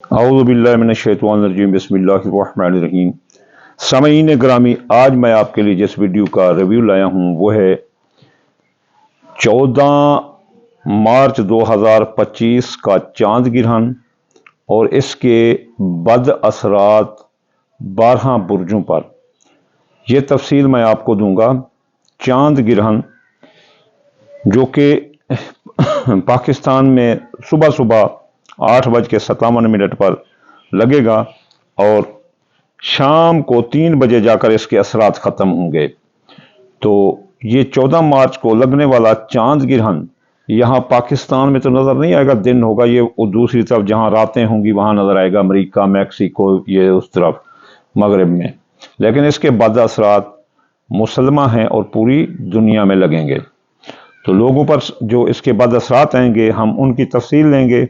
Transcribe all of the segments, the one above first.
औज़ुबिल्लाहिमिनश्शैतानिर्रजीम बिस्मिल्लाहिर्रहमानिर्रहीम। सामईन ग्रामी, आज मैं आपके लिए जिस वीडियो का रिव्यू लाया हूँ वो है 14 मार्च 2025 का चांद गिरहन और इसके बद असरात 12 बुर्जों पर। यह तफसील मैं आपको दूंगा। चांद गिरहन जो कि पाकिस्तान में सुबह सुबह 8:57 पर लगेगा और शाम को 3 बजे जाकर इसके असरात ख़त्म होंगे। तो ये 14 मार्च को लगने वाला चांद गिरहन यहाँ पाकिस्तान में तो नज़र नहीं आएगा, दिन होगा। ये दूसरी तरफ जहाँ रातें होंगी वहाँ नज़र आएगा, अमेरिका, मैक्सिको, ये उस तरफ मगरब में। लेकिन इसके बाद असरात मुसलमा हैं और पूरी दुनिया में लगेंगे। तो लोगों पर जो इसके बाद असरात आएंगे हम उनकी तफसील लेंगे,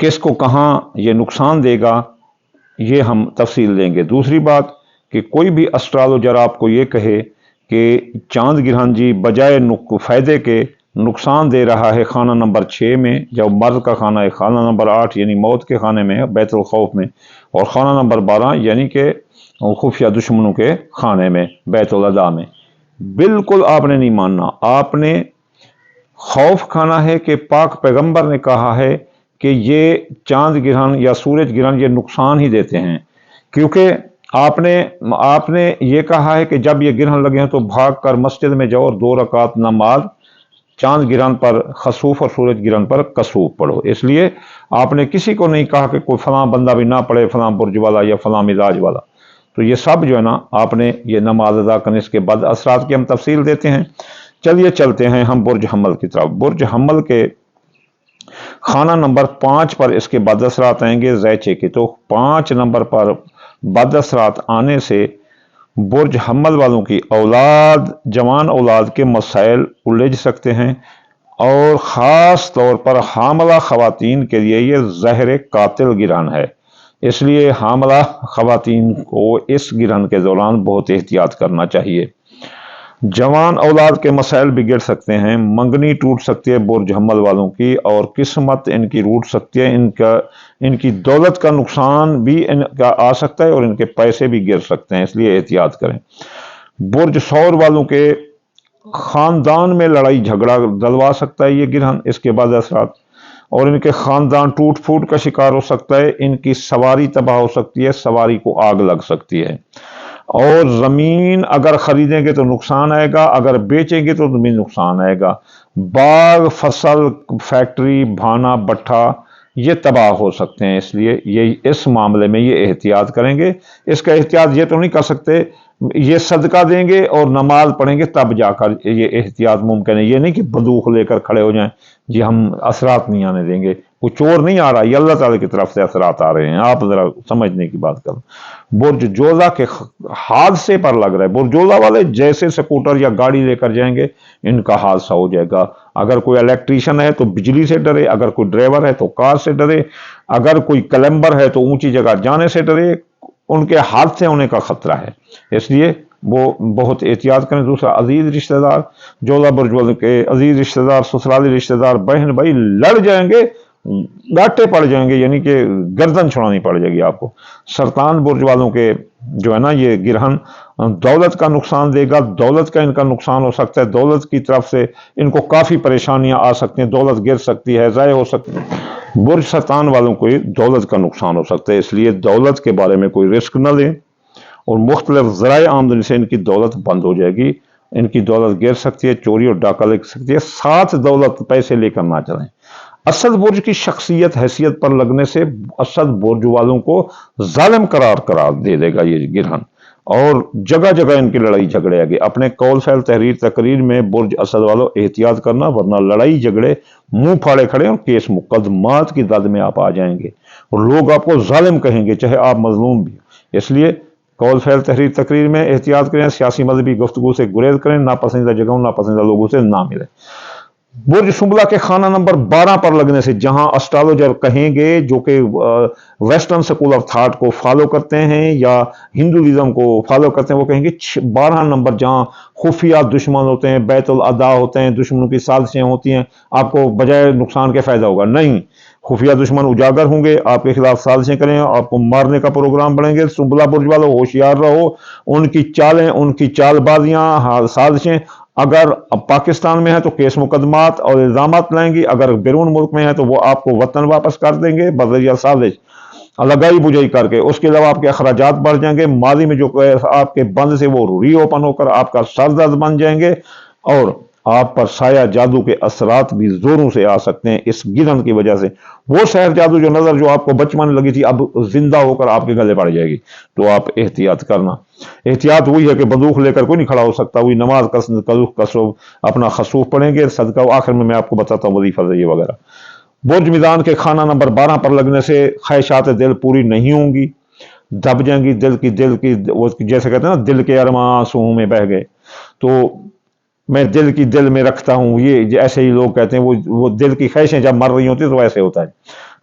किसको कहाँ ये नुकसान देगा ये हम तफसील लेंगे। दूसरी बात कि कोई भी एस्ट्रोलॉजर आपको ये कहे कि चांद गिरहन जी बजाय फ़ायदे के नुकसान दे रहा है खाना नंबर 6 में, जब मर्द का खाना है खाना नंबर 8 यानी मौत के खाने में बैतुल खौफ में, और खाना नंबर 12 यानी कि खुफिया दुश्मनों के खाने में बैतुल अदा में। बिल्कुल आपने नहीं मानना। आपने खौफ खाना है कि पाक पैगंबर ने कहा है कि ये चांद गिरहन या सूरज गिरहन ये नुकसान ही देते हैं, क्योंकि आपने ये कहा है कि जब ये गिरहन लगे हैं तो भाग कर मस्जिद में जाओ और 2 रकात नमाज चांद गिरहन पर खसूफ और सूरज गिरहन पर कसूफ पढ़ो। इसलिए आपने किसी को नहीं कहा कि कोई फलां बंदा भी ना पढ़े, फलां बुर्ज वाला या फलां मिजाज वाला। तो ये सब जो है ना आपने ये नमाज अदा करने इसके बाद असरात की हम तफसील देते हैं। चलिए चलते हैं हम बुर्ज हम्मल की तरफ। बुर्ज हम्मल के खाना नंबर 5 पर इसके बद असरात आएंगे ज़ैचे के। तो 5 नंबर पर बद असरात आने से बुर्ज हम्मल वालों की औलाद, जवान औलाद के मसाइल उलझ सकते हैं और ख़ास तौर पर हामला ख़वातीन के लिए ये ज़हर कातिल गिरहन है। इसलिए हामला ख़वातीन को इस गिरहन के दौरान बहुत एहतियात करना चाहिए। जवान औलाद के मसाइल बिगड़ सकते हैं, मंगनी टूट सकती है बुर्ज हम्मल वालों की और किस्मत इनकी रूठ सकती है। इनकी दौलत का नुकसान भी इनका आ सकता है और इनके पैसे भी गिर सकते हैं, इसलिए एहतियात करें। बुर्ज सौर वालों के खानदान में लड़ाई झगड़ा डलवा सकता है ये गिरहन इसके बाद असरात, और इनके खानदान टूट फूट का शिकार हो सकता है। इनकी सवारी तबाह हो सकती है, सवारी को आग लग सकती है, और ज़मीन अगर ख़रीदेंगे तो नुकसान आएगा, अगर बेचेंगे तो भी नुकसान आएगा। बाग, फसल, फैक्ट्री, भाना, भट्ठा ये तबाह हो सकते हैं। इसलिए ये इस मामले में ये एहतियात करेंगे। इसका एहतियात ये तो नहीं कर सकते ये सदका देंगे और नमाज पढ़ेंगे तब जाकर ये एहतियात मुमकिन है। ये नहीं कि बंदूक लेकर खड़े हो जाएं जी हम असरात नहीं आने देंगे। कोई चोर नहीं आ रहा, ये अल्लाह ताला की तरफ से असरात आ रहे हैं। आप जरा समझने की बात करो। बुर्ज जोधा के हादसे पर लग रहा है। बुर्ज जोधा वाले जैसे स्कूटर या गाड़ी लेकर जाएंगे इनका हादसा हो जाएगा। अगर कोई इलेक्ट्रीशियन है तो बिजली से डरे, अगर कोई ड्राइवर है तो कार से डरे, अगर कोई क्लाइंबर है तो ऊंची जगह जाने से डरे, उनके हादसे होने का खतरा है। इसलिए वो बहुत एहतियात करें। दूसरा, अजीज रिश्तेदार, जोधा बुर्ज वाले के अजीज रिश्तेदार, ससुराली रिश्तेदार, बहन भाई लड़ जाएंगे, गाटे पड़ जाएंगे, यानी कि गर्दन छुड़ानी पड़ जाएगी आपको। सरतान बुर्ज वालों के जो है ना ये गिरहन दौलत का नुकसान देगा, दौलत का इनका नुकसान हो सकता है। दौलत की तरफ से इनको काफ़ी परेशानियां आ सकती हैं, दौलत गिर सकती है, ज़ाय हो सकती है। बुर्ज सरतान वालों को दौलत का नुकसान हो सकता है, इसलिए दौलत के बारे में कोई रिस्क न लें और मुख्तलिफ ज़राए आमदनी से इनकी दौलत बंद हो जाएगी। इनकी दौलत गिर सकती है, चोरी और डाका लग सकती है। साथ दौलत पैसे लेकर ना चलें। असद बुर्ज की शख्सियत हैसियत पर लगने से असद बुर्ज वालों को जालिम करार दे देगा ये गिरहन, और जगह जगह इनकी लड़ाई झगड़े आगे। अपने कौल फैल तहरीर तकरीर में बुर्ज असद वालों एहतियात करना, वरना लड़ाई झगड़े मुंह फाड़े खड़े और केस मुकदमात की दद में आप आ जाएंगे और लोग आपको जालिम कहेंगे चाहे आप मजलूम भी। इसलिए कौल फैल तहरीर तकरीर में एहतियात करें, सियासी मजहबी गुफ्तगू से गुरेज करें, नापसंदीदा जगहों नापसंदीदा लोगों से ना मिले। बुर्ज शुमला के खाना नंबर 12 पर लगने से जहां एस्ट्रोलॉजर कहेंगे जो कि वेस्टर्न स्कूल ऑफ थॉट को फॉलो करते हैं या हिंदुइज्म को फॉलो करते हैं, वो कहेंगे 12 नंबर जहां खुफिया दुश्मन होते हैं, बैतुल अदा होते हैं, दुश्मनों की साजिशें होती हैं, आपको बजाय नुकसान के फायदा होगा। नहीं, खुफिया दुश्मन उजागर होंगे, आपके खिलाफ साजिशें करें, आपको मारने का प्रोग्राम बढ़ेंगे। सुबला बुर्ज वालों होशियार रहो, उनकी चालें, उनकी चालबाजियां, साजिशें अगर पाकिस्तान में है तो केस मुकदमात और इल्जामात लाएंगी, अगर बैरून मुल्क में है तो वो आपको वतन वापस कर देंगे बजरिया साजिश लगाई बुझाई करके। उसके अलावा आपके अखराजात बढ़ जाएंगे, माजी में जो आपके बंद से वो री ओपन होकर आपका सरदर्द बन जाएंगे, और आप पर साया जादू के असरात भी जोरों से आ सकते हैं इस गिरन की वजह से। वो सहर जादू जो नजर जो आपको बचपन में लगी थी अब जिंदा होकर आपके गले पड़ जाएगी। तो आप एहतियात करना। एहतियात वही है कि बंदूक लेकर कोई नहीं खड़ा हो सकता, वही नमाज कसो अपना खसूफ पढ़ेंगे, सदका आखिर में मैं आपको बताता हूँ वजीफा ये वगैरह। बुर्ज मीज़ान के खाना नंबर 12 पर लगने से ख्वाहिशात दिल पूरी नहीं होंगी, दब जाएंगी। दिल की वो जैसे कहते हैं ना, दिल के अरमां आंसुओं में बह गए। तो मैं दिल की दिल में रखता हूँ, ये ऐसे ही लोग कहते हैं। वो दिल की ख्वाहिशें जब मर रही होती है तो ऐसे होता है।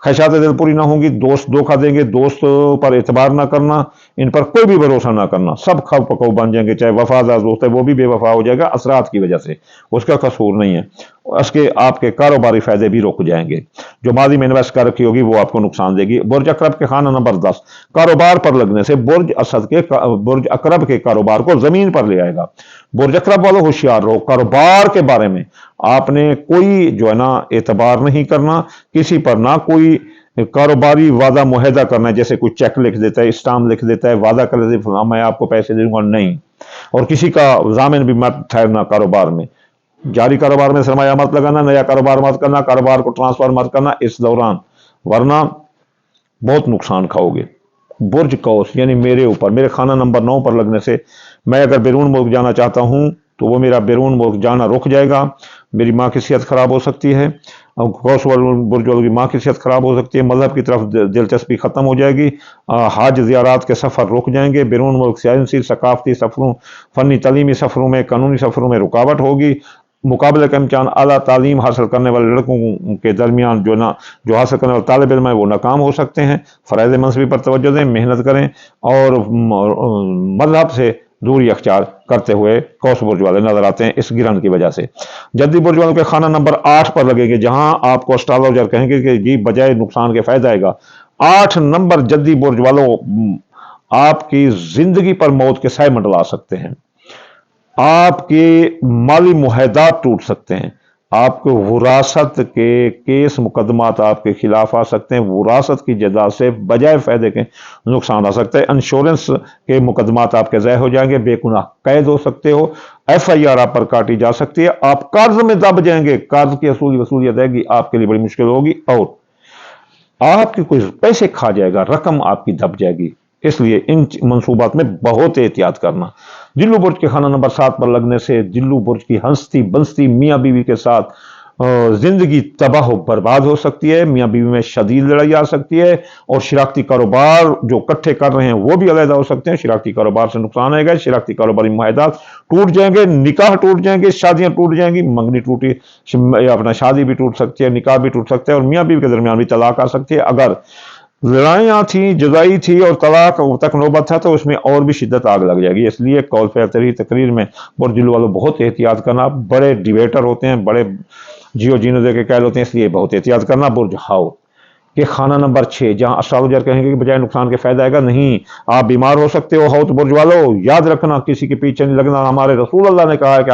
ख्वाहिशात दिल पूरी ना होंगी, दोस्त धोखा देंगे, दोस्त पर एतबार ना करना, इन पर कोई भी भरोसा ना करना, सब खब पकौ बन जाएंगे। चाहे वफादार दोस्त है वो भी बेवफा हो जाएगा असरात की वजह से, उसका कसूर नहीं है। उसके आपके कारोबारी फायदे भी रुक जाएंगे, जो माजी में इन्वेस्ट कर रखी होगी वो आपको नुकसान देगी। बुर्ज अकरब के खाना नंबर 10 कारोबार पर लगने से बुर्ज अकरब के कारोबार को जमीन पर ले आएगा। बुर्ज अकरब वालों होशियार रहो, कारोबार के बारे में आपने कोई जो है ना एतबार नहीं करना, किसी पर ना कोई कारोबारी वादा मुहैदा करना है, जैसे कोई चेक लिख देता है, स्टाम्प लिख देता है, वादा कर देता है मैं आपको पैसे दूंगा, नहीं। और किसी का जामिन भी मत ठहरना कारोबार में। जारी कारोबार में सरमाया मत लगाना, नया कारोबार मत करना, कारोबार को ट्रांसफर मत करना इस दौरान, वरना बहुत नुकसान खाओगे। बुर्ज कौस यानी मेरे ऊपर, मेरे खाना नंबर 9 पर लगने से मैं अगर बैरून मुल्क जाना चाहता हूं तो वो मेरा बैरून मुल्क जाना रुक जाएगा। मेरी माँ की सेहत खराब हो सकती है, कौस बुर्ज वालों की माँ की सेहत खराब हो सकती है, मजहब की तरफ दिलचस्पी खत्म हो जाएगी, हज ज़ियारात के सफ़र रुक जाएंगे, बैरून मुल्क सियासी सकाफती सफ़रों, फ़नी तलीमी सफ़रों में, कानूनी सफ़रों में रुकावट होगी। मुकाबले का इम्तिहान आला तालीम हासिल करने वाले लड़कों के दरमियान जो हासिल करने वाले तालिब इल्म है वो नाकाम हो सकते हैं। फ़राइज़ मनसबी पर तवज्जो दें, मेहनत करें और मजहब से दूरी अख्तियार करते हुए कौस बुर्ज वाले नजर आते हैं इस गिरन की वजह से। जद्दी बुर्ज वालों के खाना नंबर 8 पर लगेंगे, जहां आपको एस्ट्रोलॉजर कहेंगे कि जी बजाय नुकसान के फायदा आएगा। 8 नंबर जद्दी बुर्ज वालों आपकी जिंदगी पर मौत के साए मंडला सकते हैं, आपके माली मुहैदात टूट सकते हैं, आपको वरासत के केस मुकदमात आपके खिलाफ आ सकते हैं, वरासत की जदा से बजाय फायदे के नुकसान आ सकते हैं, इंश्योरेंस के मुकदमात आपके ज़ाय हो जाएंगे, बेगुनाह कैद हो सकते हो, FIR आप पर काटी जा सकती है, आप कर्ज में दब जाएंगे, कर्ज की वसूली अदायगी आपके लिए बड़ी मुश्किल होगी, और आपके कोई पैसे खा जाएगा, रकम आपकी दब जाएगी। इसलिए इन मंसूबात में बहुत एहतियात करना। जिल्लू बुर्ज के खाना नंबर 7 पर लगने से जिल्लू बुर्ज की हंसती बंसती मियाँ बीवी के साथ जिंदगी तबाह बर्बाद हो सकती है, मियाँ बीवी में शदीद लड़ाई आ सकती है, और शिराकती कारोबार जो इकट्ठे कर रहे हैं वो भी अलहदा हो सकते हैं। शिराकती कारोबार से नुकसान आएगा, शिराकती कारोबारी मुआहदात टूट जाएंगे, निकाह टूट जाएंगे, शादियां टूट जाएंगी, मंगनी टूटी, अपना शादी भी टूट सकती है, निकाह भी टूट सकता है, और मियाँ बीवी के दरमियान भी तलाक आ सकती है। अगर लड़ाइयाँ थी, जुदाई थी और तलाक तक नौबत था तो उसमें और भी शिद्दत आग लग जाएगी। इसलिए कौल पे तकरीर में बुर्ज वालों बहुत एहतियात करना। बड़े डिबेटर होते हैं, बड़े जियो जीनो दे के कहल होते हैं, इसलिए बहुत एहतियात करना। बुर्ज हाउ के खाना नंबर 6, जहां एस्ट्रोलॉजर कहेंगे कि बजाय नुकसान के फायदा आएगा, नहीं, आप बीमार हो सकते हो। हाउत बुर्ज वालों याद रखना, किसी के पीछे नहीं लगना। हमारे रसूल अल्लाह ने कहा है कि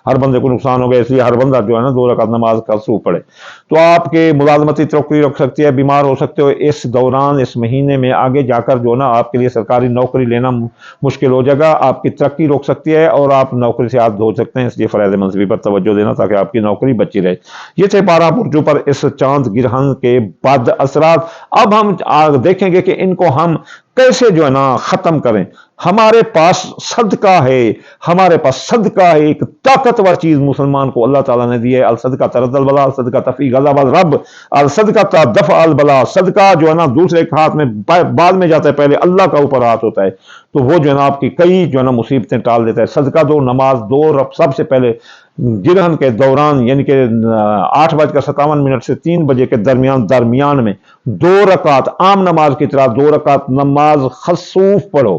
हर बंदे को नुकसान हो गया, इसलिए हर बंदा जो है ना 2 रकात नमाज का सूख पड़े। तो आपके मुलाजमती तरक्की रुक सकती है, बीमार हो सकते हो इस दौरान, इस महीने में। आगे जाकर जो ना आपके लिए सरकारी नौकरी लेना मुश्किल हो जाएगा, आपकी तरक्की रुक सकती है और आप नौकरी से हाथ धो सकते हैं। इसलिए फराइज़ मनसबी पर तवज्जो देना ताकि आपकी नौकरी बची रहे। ये थे 12 बुर्जों पर इस चांद गिरहन के बाद असरात। अब हम देखेंगे कि इनको हम कैसे जो है ना खत्म करें। हमारे पास सदका है, हमारे पास सदका है, एक ताकतवर चीज मुसलमान को अल्लाह ताला ने दी है। अल सदका तरदल बला, सदका तफी गज़ब अल रब, अल सदका दफ़ा अल बला। सदका जो है ना दूसरे के हाथ में बाद में जाता है, पहले अल्लाह का ऊपर हाथ होता है, तो वो जो है ना आपकी कई जो है ना मुसीबतें टाल देता है। सदका दो, नमाज दो, रब सबसे पहले गिरहन के दौरान यानी कि 8:57 से 3 बजे के दरमियान में 2 रकात आम नमाज की तरह 2 रकात नमाज खसूफ पढ़ो।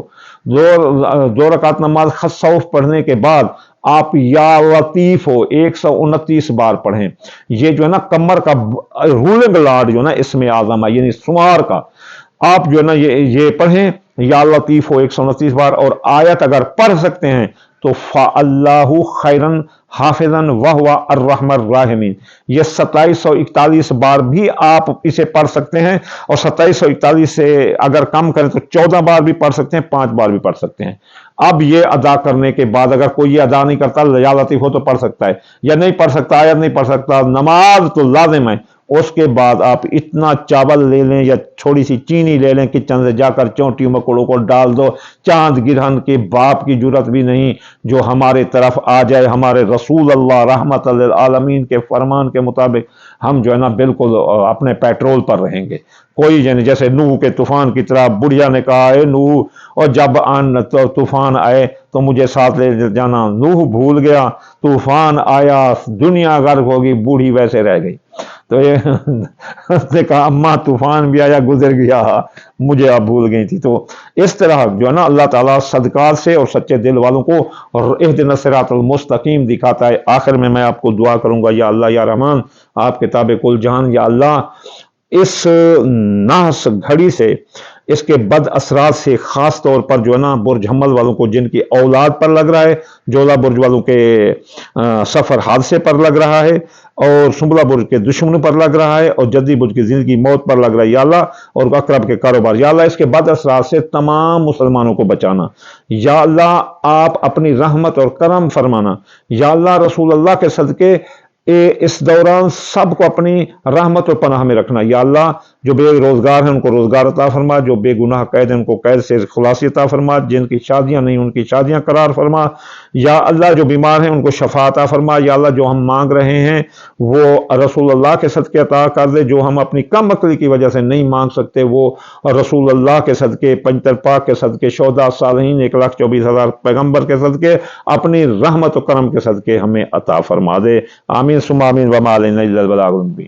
2 रकात नमाज खसूफ पढ़ने के बाद آپ یا لطیف ہو 129 بار پڑھیں. یہ جو ہے نا کمر کا رولنگ لاڈ جو ہے نا اسم اعظم ہے، یعنی شمار کا. آپ جو ہے نا یہ پڑھیں یا لطیف ہو 129 بار. اور آیت اگر پڑھ سکتے ہیں تو فَاللَّهُ خَيْرًا حافظاً وَهُوَ الرحم الراحمین. یہ 2741 بار بھی آپ اسے پڑھ سکتے ہیں، اور 2741 سے اگر کم کریں تو 14 بار بھی پڑھ سکتے ہیں، 5 بار بھی پڑھ سکتے ہیں. اب یہ ادا کرنے کے بعد اگر کوئی یہ ادا نہیں کرتا یا لطیف ہو تو پڑھ سکتا ہے، یا نہیں پڑھ سکتا آیت نہیں پڑھ سکتا، نماز تو لازم ہے. اس کے بعد آپ اتنا چاول لے لیں یا تھوڑی سی چینی لے لیں، کچن سے جا کر چونٹی مکوڑوں کو ڈال دو. چاند گرہن کے باپ کی جرت بھی نہیں جو ہمارے طرف آ جائے. ہمارے رسول اللہ رحمت للعالمین کے فرمان کے مطابق ہم جو ہے نا بالکل اپنے پیٹرول پر رہیں گے. کوئی جیسے نوح کے طوفان کی طرح بڑھیا نے کہا اے نوح، اور جب طوفان آئے تو مجھے ساتھ لے جانا. نوح بھول گیا، طوفان آیا، دنیا غرق ہوگی، بوڑھی ویسے رہ گئی. تو یہ نے کہا اماں طوفان بھی آیا گزر گیا، مجھے آپ بھول گئی تھی. تو اس طرح جو ہے نا اللہ تعالیٰ صدقات سے اور سچے دل والوں کو اہدنا الصراط المستقیم دکھاتا ہے. آخر میں آپ کو دعا کروں گا، یا اللہ یا رحمان، آپ کتاب کل جہان، یا اللہ اس نحس گھڑی سے، اس کے بد اثرات سے، خاص طور پر جو ہے نا برج حمل والوں کو جن کی اولاد پر لگ رہا ہے، جولا برج والوں کے سفر حادثے پر لگ رہا ہے، اور سنبلہ برج کے دشمنوں پر لگ رہا ہے، اور جدی برج کی زندگی موت پر لگ رہا ہے یا اللہ، اور اقرب کے کاروبار یا اللہ، اس کے بد اثرات سے تمام مسلمانوں کو بچانا یا اللہ. آپ اپنی رحمت اور کرم فرمانا یا اللہ. رسول اللہ کے صدقے اس دوران سب کو اپنی رحمت و پناہ میں رکھنا یا اللہ. جو بے روزگار ہیں ان کو روزگار عطا فرما، جو بے گناہ قید ہیں ان کو قید سے خلاصی عطا فرما، جن کی شادیاں نہیں ان کی شادیاں قرار فرما یا اللہ. جو بیمار ہیں ان کو شفا عطا فرما یا اللہ. جو ہم مانگ رہے ہیں وہ رسول اللہ کے صدقے عطا کر دے. جو ہم اپنی کم عقلی کی وجہ سے نہیں مانگ سکتے وہ رسول اللہ کے صدقے، پنجتر پاک کے صدقے، شہداء صالحین 1,24,000 پیغمبر کے صدقے، اپنی رحمت و کرم کے صدقے ہمیں عطا فرما دے. آمین ثم آمین. وما علینا الا البلاغ المبین.